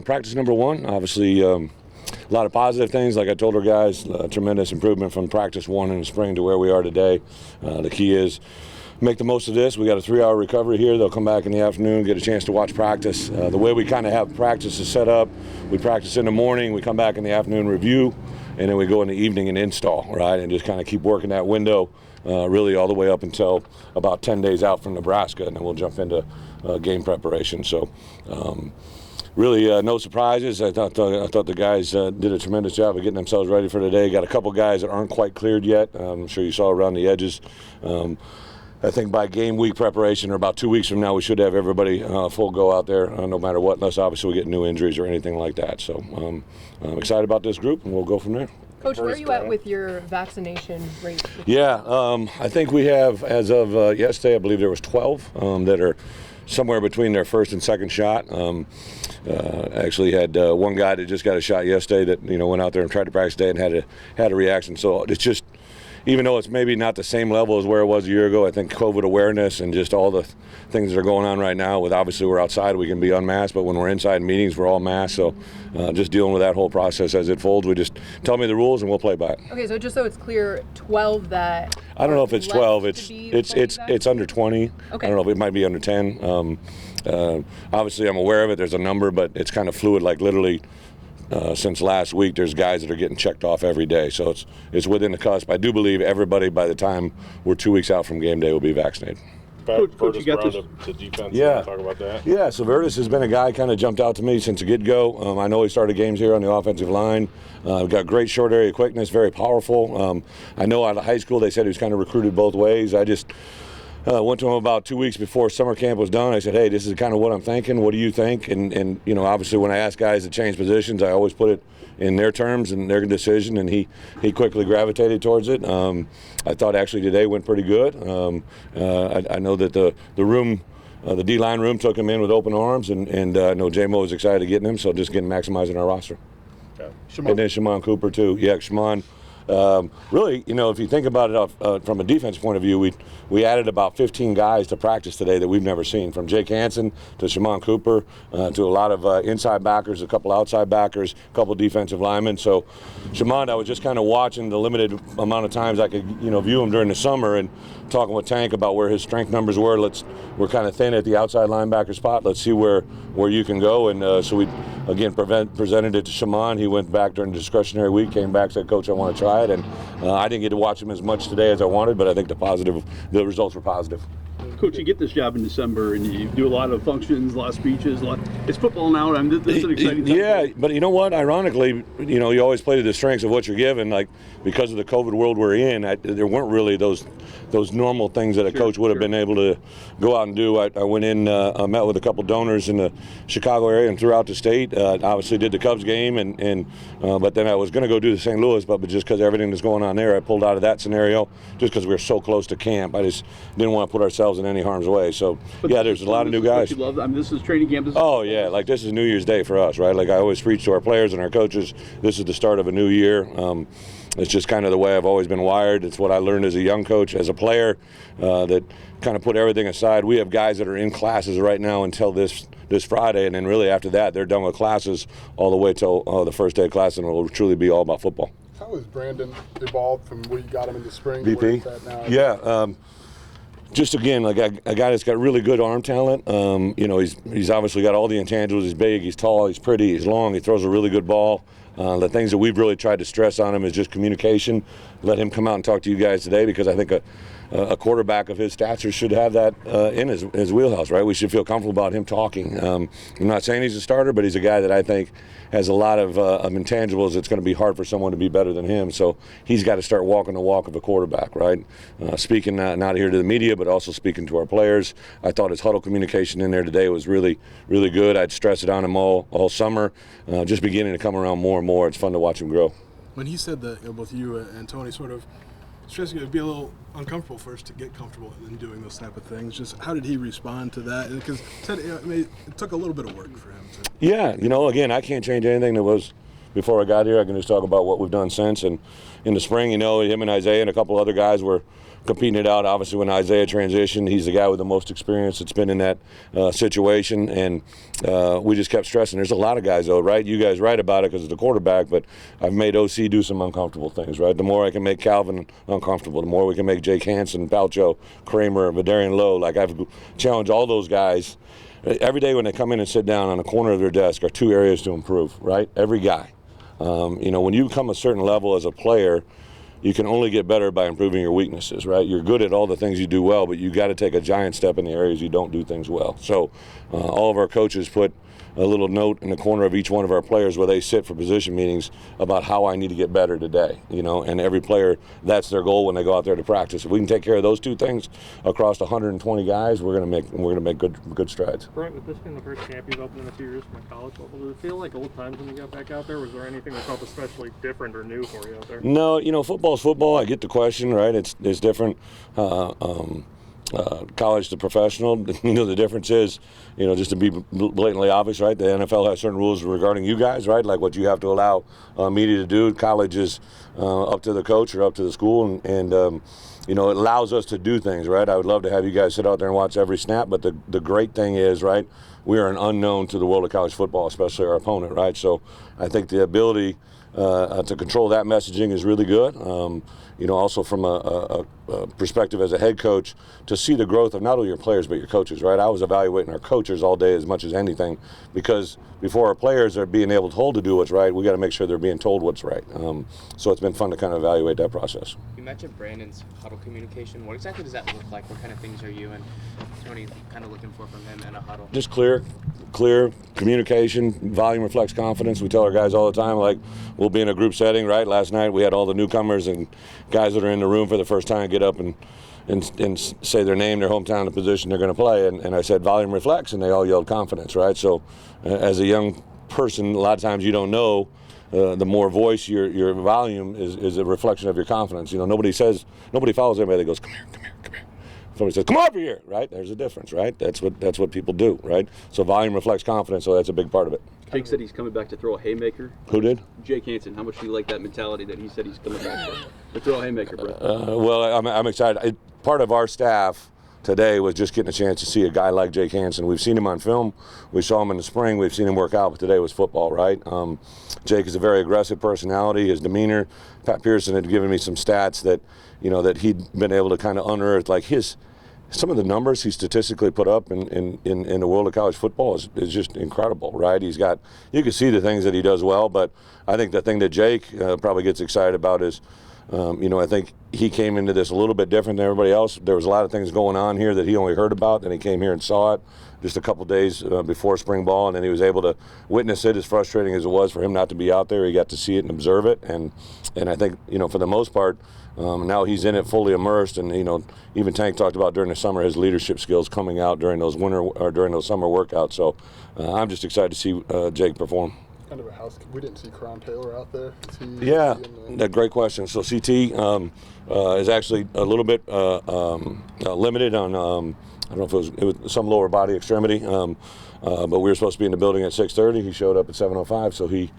practice number one, obviously a lot of positive things. Like I told our guys, tremendous improvement from practice one in the spring to where we are today. The key is make the most of this. We got a 3-hour recovery here. They'll come back in the afternoon, get a chance to watch practice. The way we kind of have practice is set up, we practice in the morning, we come back in the afternoon, review, and then we go in the evening and install, right? And just kind of keep working that window really all the way up until about 10 days out from Nebraska, and then we'll jump into game preparation. So really no surprises. I thought the guys did a tremendous job of getting themselves ready for today. Got a couple guys that aren't quite cleared yet. I'm sure you saw around the edges. I think by game week preparation, or about 2 weeks from now, we should have everybody full go out there, no matter what, unless obviously we get new injuries or anything like that. So I'm excited about this group, and we'll go from there. Coach, where are you at with your vaccination rate? Yeah, I think we have, as of yesterday, I believe there was 12 that are somewhere between their first and second shot. Actually had one guy that just got a shot yesterday that went out there and tried to practice today and had a reaction. So it's just, even though it's maybe not the same level as where it was a year ago, I think COVID awareness and just all the things that are going on right now, with obviously we're outside, we can be unmasked, but when we're inside meetings, we're all masked. So just dealing with that whole process as it folds, we just tell me the rules and we'll play by it. Okay, so just so it's clear, 12 that I don't know if it's 12, it's under 20. Okay. I don't know if it might be under 10. Obviously I'm aware of it, there's a number, but it's kind of fluid, like literally since last week, there's guys that are getting checked off every day. So it's within the cusp. I do believe everybody, by the time we're 2 weeks out from game day, will be vaccinated. Coach, you got the defense. Yeah. Talk about that. Yeah, so Vertus has been a guy kind of jumped out to me since the get-go. I know he started games here on the offensive line. Got great short area quickness, very powerful. I know out of high school they said he was kind of recruited both ways. I just went to him about 2 weeks before summer camp was done. I said, hey, this is kind of what I'm thinking. What do you think? And obviously when I ask guys to change positions, I always put it in their terms and their decision, and he quickly gravitated towards it. I thought actually today went pretty good. I know that the room, the D-line room, took him in with open arms, and I know J-Mo was excited to get him, so just maximizing our roster. Okay. And then Shimon Cooper too. Yeah, Shimon. Really, if you think about it from a defense point of view, we added about 15 guys to practice today that we've never seen, from Jake Hansen to Shimon Cooper to a lot of inside backers, a couple outside backers, a couple defensive linemen. So Shimon, I was just kind of watching the limited amount of times I could view him during the summer, and talking with Tank about where his strength numbers were. We're kind of thin at the outside linebacker spot. Let's see where you can go. And so we again presented it to Shimon. He went back during the discretionary week, came back, said, Coach, I want to try it. And I didn't get to watch him as much today as I wanted, but I think the results were positive. Coach, you get this job in December, and you do a lot of functions, a lot of speeches. It's football now. I mean, this is an exciting time. Yeah, but you know what? Ironically, you always play to the strengths of what you're given. Like, because of the COVID world we're in, there weren't really those normal things that a coach would have been able to go out and do. I went in, met with a couple donors in the Chicago area and throughout the state. Obviously did the Cubs game, but then I was going to go do the St. Louis, but just because everything that's going on there, I pulled out of that scenario just because we were so close to camp. I just didn't want to put ourselves in any harm's way. So, yeah, there's a lot of new guys. I mean, this is training camp. Oh, yeah, like this is New Year's Day for us, right? Like I always preach to our players and our coaches, this is the start of a new year. It's just kind of the way I've always been wired. It's what I learned as a young coach, as a player, that kind of put everything aside. We have guys that are in classes right now until this Friday, and then really after that, they're done with classes all the way till the first day of class, and it'll truly be all about football. How has Brandon evolved from where you got him in the spring? VP? Where he's at now? Yeah. Just again, like a guy that's got really good arm talent. He's obviously got all the intangibles. He's big, he's tall, he's pretty, he's long, he throws a really good ball. The things that we've really tried to stress on him is just communication. Let him come out and talk to you guys today, because I think a quarterback of his stature should have that in his wheelhouse, right? We should feel comfortable about him talking. I'm not saying he's a starter, but he's a guy that I think has a lot of intangibles. It's going to be hard for someone to be better than him. So he's got to start walking the walk of a quarterback, right? Speaking not here to the media, but also speaking to our players. I thought his huddle communication in there today was really, really good. I'd stress it on him all summer, just beginning to come around more and more. It's fun to watch him grow. When he said that, both you and Tony sort of stressing it would be a little uncomfortable first to get comfortable in doing those type of things. Just how did he respond to that? Because it took a little bit of work for him. Yeah, again, I can't change anything that was before I got here. I can just talk about what we've done since. And in the spring, him and Isaiah and a couple other guys were competing it out. Obviously, when Isaiah transitioned, he's the guy with the most experience that's been in that situation, and we just kept stressing. There's a lot of guys, though, right? You guys write about it because it's the quarterback, but I've made OC do some uncomfortable things, right? The more I can make Calvin uncomfortable, the more we can make Jake Hansen, Palcho, Kramer, Vidarian Lowe. Like, I've challenged all those guys. Every day when they come in and sit down on the corner of their desk are 2 areas to improve, right? Every guy. When you come a certain level as a player, you can only get better by improving your weaknesses, right? You're good at all the things you do well, but you got to take a giant step in the areas you don't do things well. So all of our coaches put a little note in the corner of each one of our players where they sit for position meetings about how I need to get better today, and every player, that's their goal when they go out there to practice. If we can take care of those 2 things across 120 guys, we're going to make good strides. Brett, with this being the first camp you've opened in a few years from a college level, did it feel like old times when you got back out there? Was there anything that felt especially different or new for you out there? No, football's football. I get the question, right? It's different. College to professional, the difference is, just to be blatantly obvious, right? The NFL has certain rules regarding you guys, right? Like what you have to allow media to do. College is up to the coach or up to the school, and it allows us to do things, right? I would love to have you guys sit out there and watch every snap, but the great thing is, right, we are an unknown to the world of college football, especially our opponent, right? So I think the ability to control that messaging is really good. Also from a perspective as a head coach, to see the growth of not only your players but your coaches, right? I was evaluating our coaches all day as much as anything, because before our players are being able to do what's right, we got to make sure they're being told what's right. So it's been fun to kind of evaluate that process. You mentioned Brandon's huddle communication. What exactly does that look like? What kind of things are you and Tony kind of looking for from him in a huddle? Just clear communication. Volume reflects confidence. We tell our guys all the time, like, we'll be in a group setting, right? Last night we had all the newcomers and guys that are in the room for the first time get up and say their name, their hometown, the position they're going to play, and I said volume reflects, and they all yelled confidence, right? So as a young person, a lot of times you don't know. The more voice your volume is a reflection of your confidence. Nobody follows anybody that goes, come here. Somebody says, come over here, right? There's a difference, right? That's what people do, right? So volume reflects confidence, so that's a big part of it. Jake said he's coming back to throw a haymaker. Who did? Jake Hansen. How much do you like that mentality that he said he's coming back to throw a haymaker, Brett? Well, I'm excited. Part of our staff today was just getting a chance to see a guy like Jake Hansen. We've seen him on film. We saw him in the spring. We've seen him work out, but today was football, right? Jake is a very aggressive personality. His demeanor. Pat Pearson had given me some stats that, that he'd been able to kind of unearth, like some of the numbers he statistically put up in the world of college football is just incredible, right? You can see the things that he does well, but I think the thing that Jake probably gets excited about is, I think he came into this a little bit different than everybody else. There was a lot of things going on here that he only heard about, and he came here and saw it just a couple days before spring ball, and then he was able to witness it. As frustrating as it was for him not to be out there, he got to see it and observe it, and I think, for the most part, now he's in it fully immersed, and even Tank talked about during the summer his leadership skills coming out during those summer workouts. So I'm just excited to see Jake perform. Kind of a house. We didn't see Crown Taylor out there. Yeah, great question. So CT is actually a little bit limited on. I don't know if it was some lower body extremity, but we were supposed to be in the building at 6:30. He showed up at 7:05, so he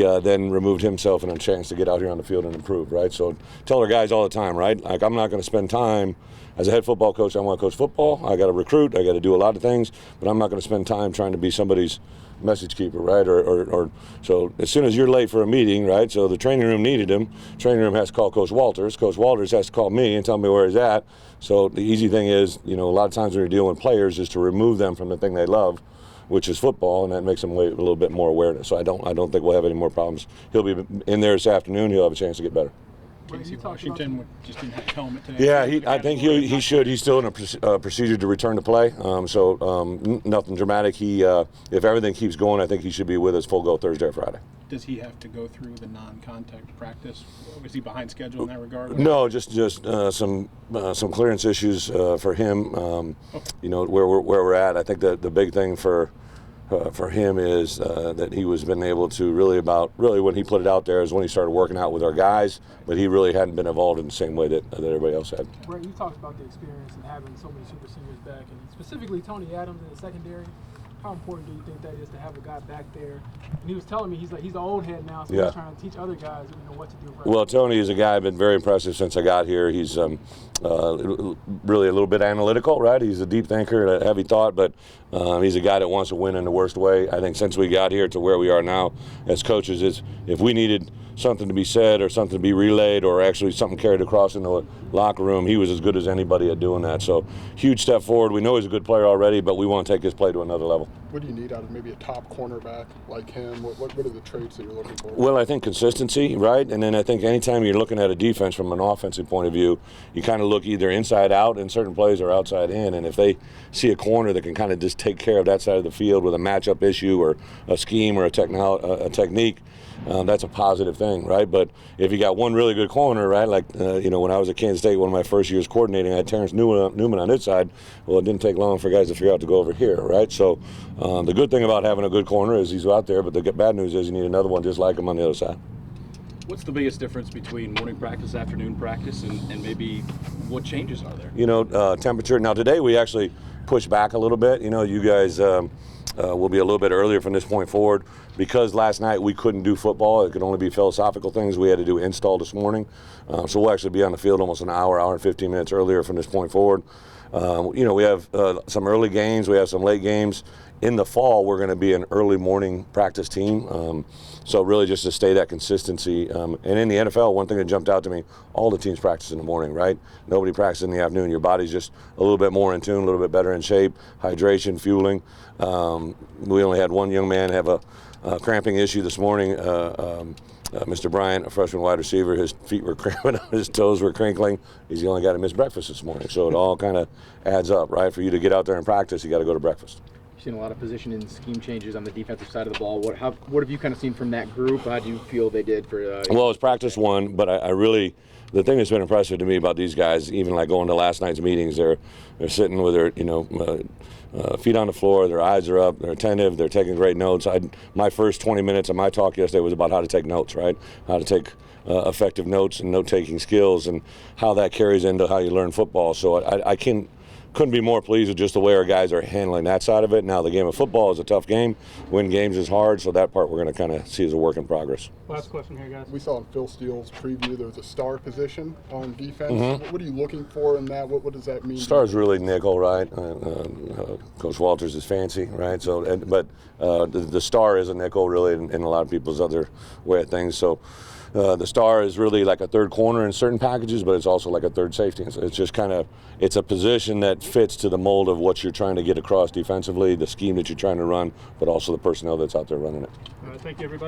then removed himself and a chance to get out here on the field and improve, right? So tell our guys all the time, right? Like, I'm not going to spend time as a head football coach. I want to coach football. I got to recruit. I got to do a lot of things, but I'm not going to spend time trying to be somebody's message keeper, right? Or so as soon as you're late for a meeting, right? So the training room needed him. Training room has to call Coach Walters. Coach Walters has to call me and tell me where he's at. So the easy thing is, a lot of times when you're dealing with players, is to remove them from the thing they love, which is football, and that makes them a little bit more awareness. So I don't think we'll have any more problems. He'll be in there this afternoon. He'll have a chance to get better. Casey Washington just didn't have a helmet today. Yeah, I think he should. He's still in a procedure to return to play. Nothing dramatic. If everything keeps going, I think he should be with us full go Thursday or Friday. Does he have to go through the non-contact practice? Was he behind schedule in that regard? No, just some clearance issues for him. Where we're at. I think the big thing for him is that he was been able to really when he put it out there is when he started working out with our guys, but he really hadn't been involved in the same way that everybody else had. Brett, you talked about the experience and having so many super seniors back, and specifically Tony Adams in the secondary. how important do you think that is to have a guy back there? And he was telling me he's the old head now, so Yeah. he's trying to teach other guys what to do. Right. Well, Tony is a guy I've been very impressive since I got here. He's really a little bit analytical, right? He's a deep thinker, a heavy thought, but he's a guy that wants to win in the worst way. I think since we got here to where we are now as coaches, is if we needed something to be said or something to be relayed or actually something carried across in the locker room, he was as good as anybody at doing that. So huge step forward. We know he's a good player already, but we want to take his play to another level. What do you need out of maybe a top cornerback like him? What are the traits that you're looking for? Well, I think consistency, right? And then I think anytime you're looking at a defense from an offensive point of view, you kind of look either inside out in certain plays or outside in. And if they see a corner that can kind of just take care of that side of the field with a matchup issue or a scheme or a technique, that's a positive thing, right? But if you got one really good corner, right, like when I was at Kansas State, one of my first years coordinating, I had Terrence Newman on this side. Well, it didn't take long for guys to figure out to go over here, right? So the good thing about having a good corner is he's out there, but the bad news is you need another one just like him on the other side. What's the biggest difference between morning practice, afternoon practice, and maybe what changes are there? Temperature. Now today we actually pushed back a little bit. You guys will be a little bit earlier from this point forward. Because last night we couldn't do football, it could only be philosophical things. We had to do install this morning. So we'll actually be on the field almost an hour and 15 minutes earlier from this point forward. We have some early games, we have some late games. In the fall, we're going to be an early morning practice team. So really just to stay that consistency. And in the NFL, one thing that jumped out to me, all the teams practice in the morning, right? Nobody practices in the afternoon. Your body's just a little bit more in tune, a little bit better in shape, hydration, fueling. We only had one young man have a cramping issue this morning. Mr. Bryant, a freshman wide receiver, his feet were cramping, his toes were crinkling. He's the only guy that missed breakfast this morning. So it all kind of adds up, right? For you to get out there and practice, you got to go to breakfast. You've seen a lot of position and scheme changes on the defensive side of the ball. What have you kind of seen from that group? How do you feel they did for? Well, it's practice one, but I really, the thing that's been impressive to me about these guys, even like going to last night's meetings, they're sitting with their feet on the floor, their eyes are up, they're attentive, they're taking great notes. My first 20 minutes of my talk yesterday was about how to take notes, right? How to take effective notes and note-taking skills and how that carries into how you learn football. So I couldn't be more pleased with just the way our guys are handling that side of it. Now, the game of football is a tough game. Win games is hard, so that part we're going to kind of see as a work in progress. Last question here, guys. We saw in Phil Steele's preview there was a star position on defense. Mm-hmm. What are you looking for in that? What does that mean? Star's really nickel, right? Coach Walters is fancy, right? So, but the star is a nickel, really, in a lot of people's other way of things. So. The star is really like a third corner in certain packages, but it's also like a third safety. So it's just it's a position that fits to the mold of what you're trying to get across defensively, the scheme that you're trying to run, but also the personnel that's out there running it. All right, thank you, everybody.